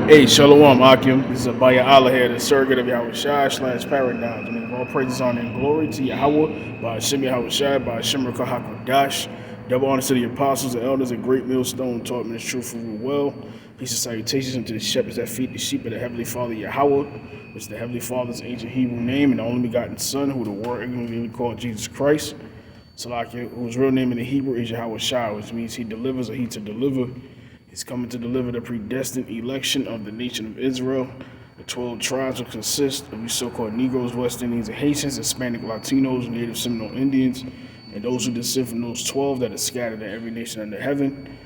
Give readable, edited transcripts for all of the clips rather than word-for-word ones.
Hey, Shalom Akim. This is Abaya Allah here, the surrogate of Yahawashi / paradigms. I mean, all praises, honor, and glory to Yahawah, BAHASHAM Yahawashi, BAHASHAM Hakodash. Double honor to the apostles and elders of Greatmillstone, taught me the truth and well. Peace and salutations unto the shepherds that feed the sheep of the Heavenly Father Yahawah, which is the Heavenly Father's ancient Hebrew name, and the only begotten Son, who the word ignorantly called Jesus Christ. Salakia, whose real name in the Hebrew is Yahawashi, which means he delivers or he to deliver. He's coming to deliver the predestined election of the nation of Israel. The 12 tribes will consist of these so-called Negroes, West Indians, and Haitians, Hispanic, Latinos, Native Seminole Indians, and those who descend from those 12 that are scattered in every nation under heaven,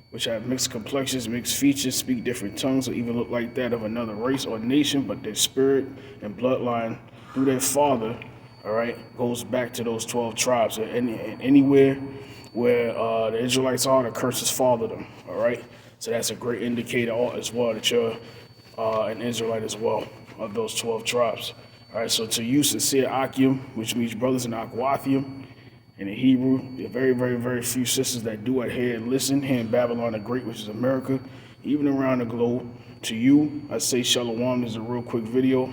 which have mixed complexions, mixed features, speak different tongues, or even look like that of another race or nation, but their spirit and bloodline through their father, all right, goes back to those 12 tribes. And anywhere where the Israelites are, the curses follow them, all right? So that's a great indicator as well that you're an Israelite as well, of those 12 tribes. All right, so to you, sincere Akim, which means brothers in Akwathium, in the Hebrew, there are very, very, very few sisters that do adhere and listen here in Babylon the Great, which is America, even around the globe. To you, I say Shalom. This is a real quick video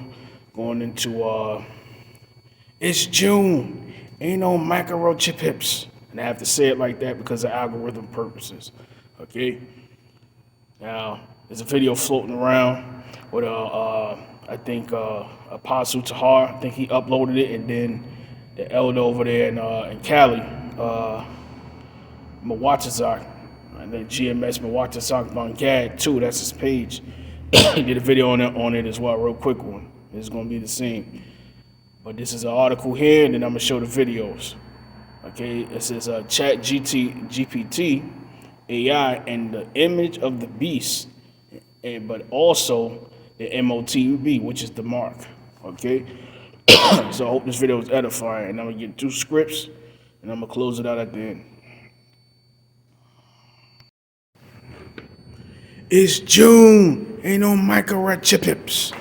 going into, it's June, ain't no microchip hips. And I have to say it like that because of algorithm purposes, okay? Now, there's a video floating around with, I think, Apostle Tahar. I think he uploaded it, and then the elder over there in Cali, Mwatazak, and then GMS Mwatazak Bangad, too. That's his page. He did a video on it as well, a real quick one. It's going to be the same. But this is an article here, and then I'm going to show the videos. Okay, it says ChatGPT AI and the image of the beast, but also the MOTB, which is the mark. Okay, so I hope this video is edifying, and I'm gonna get 2 scripts, and I'm gonna close it out at the end. It's June, ain't no microchips.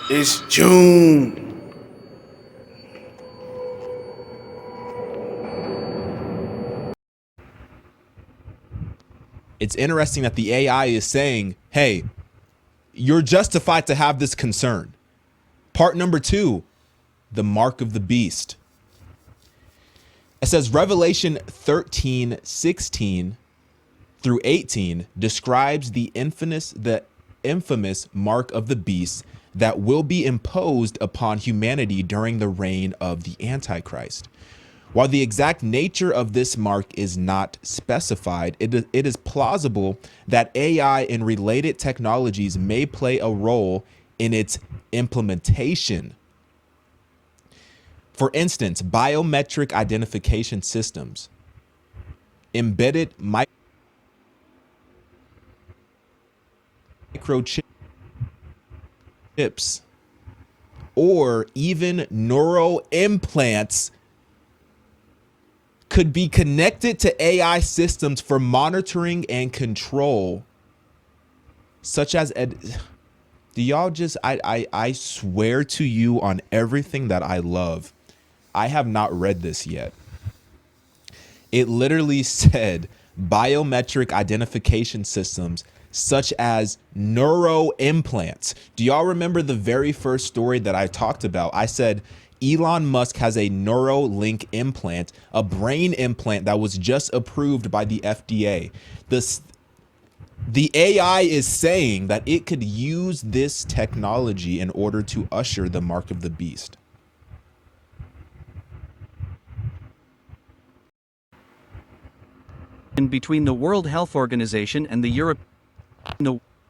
It's June. It's interesting that the AI is saying, hey, you're justified to have this concern. Part number 2, the mark of the beast. It says Revelation 13:16 through 18 describes the infamous mark of the beast that will be imposed upon humanity during the reign of the Antichrist. While the exact nature of this mark is not specified, it is plausible that AI and related technologies may play a role in its implementation. For instance, biometric identification systems, embedded microchips, or even neural implants could be connected to AI systems for monitoring and control, such as do y'all just I swear to you on everything that I love, I have not read this yet. It literally said biometric identification systems such as neuro implants. Do y'all remember the very first story that I talked about? I said Elon Musk has a Neuralink implant, a brain implant that was just approved by the FDA. The AI is saying that it could use this technology in order to usher the mark of the beast. Between the World Health Organization and the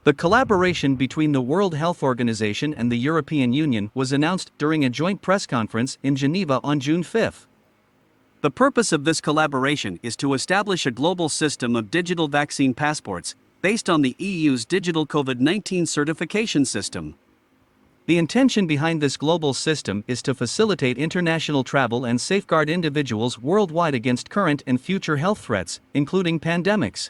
The collaboration between the World Health Organization and the European Union was announced during a joint press conference in Geneva on June 5. The purpose of this collaboration is to establish a global system of digital vaccine passports based on the EU's digital COVID-19 certification system. The intention behind this global system is to facilitate international travel and safeguard individuals worldwide against current and future health threats, including pandemics.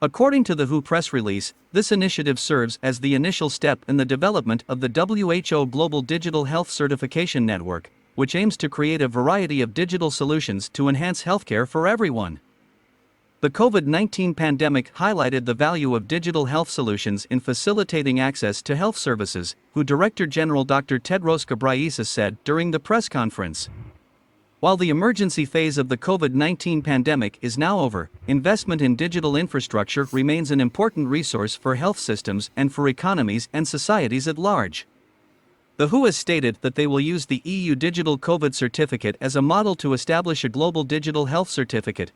According to the WHO press release, this initiative serves as the initial step in the development of the WHO Global Digital Health Certification Network, which aims to create a variety of digital solutions to enhance healthcare for everyone. The COVID-19 pandemic highlighted the value of digital health solutions in facilitating access to health services, who Director General Dr. Tedros Ghebreyesus said during the press conference. While the emergency phase of the COVID-19 pandemic is now over, investment in digital infrastructure remains an important resource for health systems and for economies and societies at large. The WHO has stated that they will use the EU Digital COVID Certificate as a model to establish a global digital health certificate.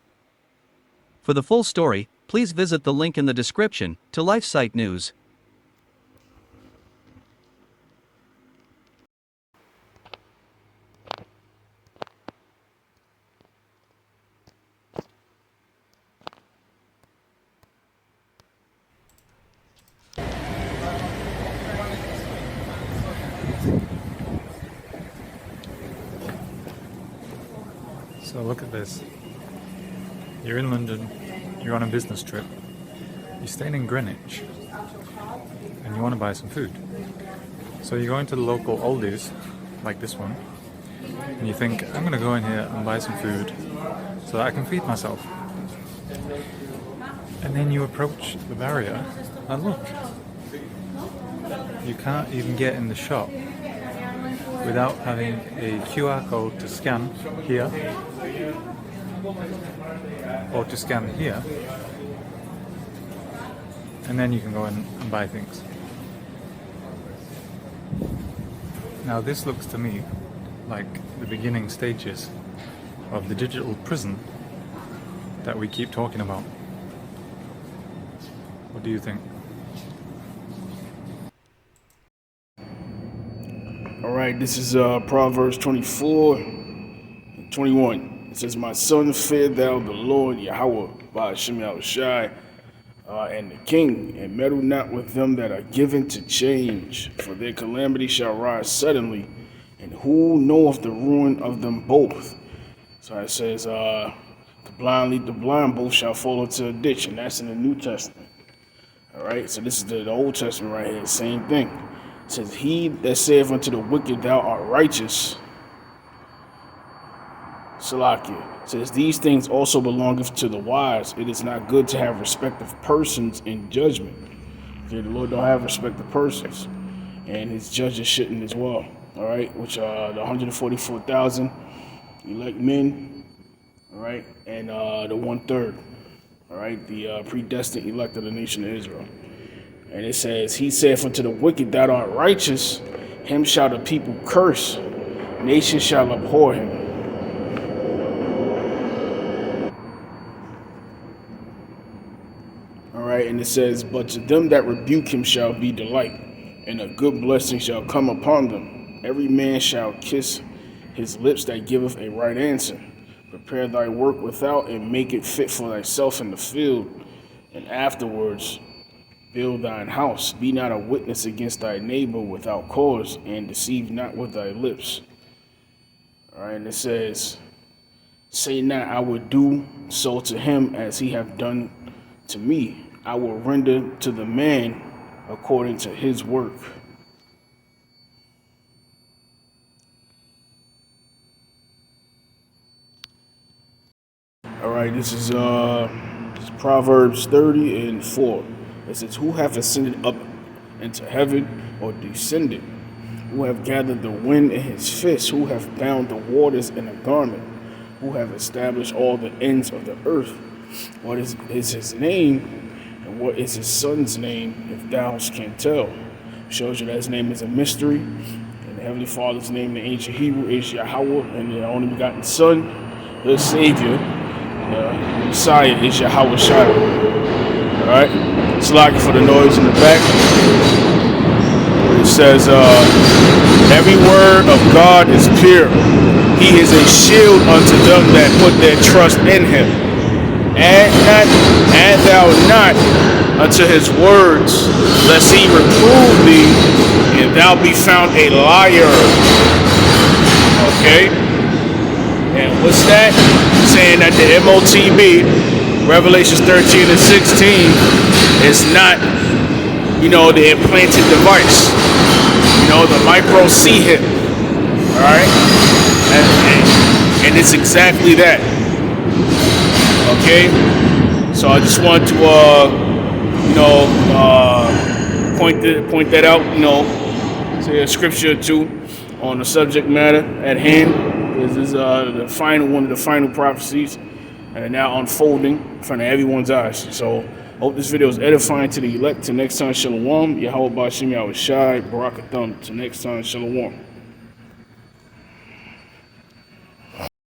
For the full story, please visit the link in the description to LifeSite News. So look at this. You're in London, you're on a business trip, you're staying in Greenwich, and you want to buy some food. So you go into the local Aldi's, like this one, and you think, I'm going to go in here and buy some food so that I can feed myself. And then you approach the barrier, and look, you can't even get in the shop without having a QR code to scan here or to scan here, and then you can go in and buy things. Now this looks to me like the beginning stages of the digital prison that we keep talking about. What do you think? All right, this is Proverbs 24 and 21. It says, my son, fear thou the Lord, Yahawah, BAHASHAM, Yahawashi, and the king, and meddle not with them that are given to change, for their calamity shall rise suddenly, and who knoweth the ruin of them both? So it says, the blind both shall fall into a ditch, and that's in the New Testament. All right, so this is the Old Testament right here, same thing. It says, he that saith unto the wicked, thou art righteous, Salakia, says, these things also belongeth to the wise. It is not good to have respect of persons in judgment. Okay, the Lord don't have respect of persons, and his judges shouldn't as well. All right, which are the 144,000 elect men, all right, and the 1/3, all right, the predestined elect of the nation of Israel. And it says, he saith unto the wicked, thou art righteous, him shall the people curse, nations shall abhor him. And it says, but to them that rebuke him shall be delight, and a good blessing shall come upon them. Every man shall kiss his lips that giveth a right answer. Prepare thy work without, and make it fit for thyself in the field, and afterwards build thine house. Be not a witness against thy neighbor without cause, and deceive not with thy lips. All right, and it says, say not, I will do so to him as he hath done to me. I will render to the man according to his work. All right, this is Proverbs 30 and 4. It says, who hath ascended up into heaven, or descended? Who hath gathered the wind in his fist? Who hath bound the waters in a garment? Who hath established all the ends of the earth? What is his name? And what is his son's name, if thou canst tell? Shows you that his name is a mystery. And the Heavenly Father's name in the ancient Hebrew is Yahawah, and the only begotten Son, the Savior, the Messiah, is Yahawashi. All right? It's locking for the noise in the back. It says, every word of God is pure. He is a shield unto them that put their trust in him. Add thou not unto his words, lest he reprove thee, and thou be found a liar. Okay? And what's that? Saying that the MOTB, Revelations 13 and 16, is not, the implanted device. The micro C-hip. Alright? And it's exactly that. Okay? So I just wanted to, point that out. Say a scripture or two on the subject matter at hand. This is one of the final prophecies, and now unfolding in front of everyone's eyes. So I hope this video is edifying to the elect. Till next time, shalom. Yahawah, BAHASHAM, Yahawashi, Barakatham. Till next time, shalom.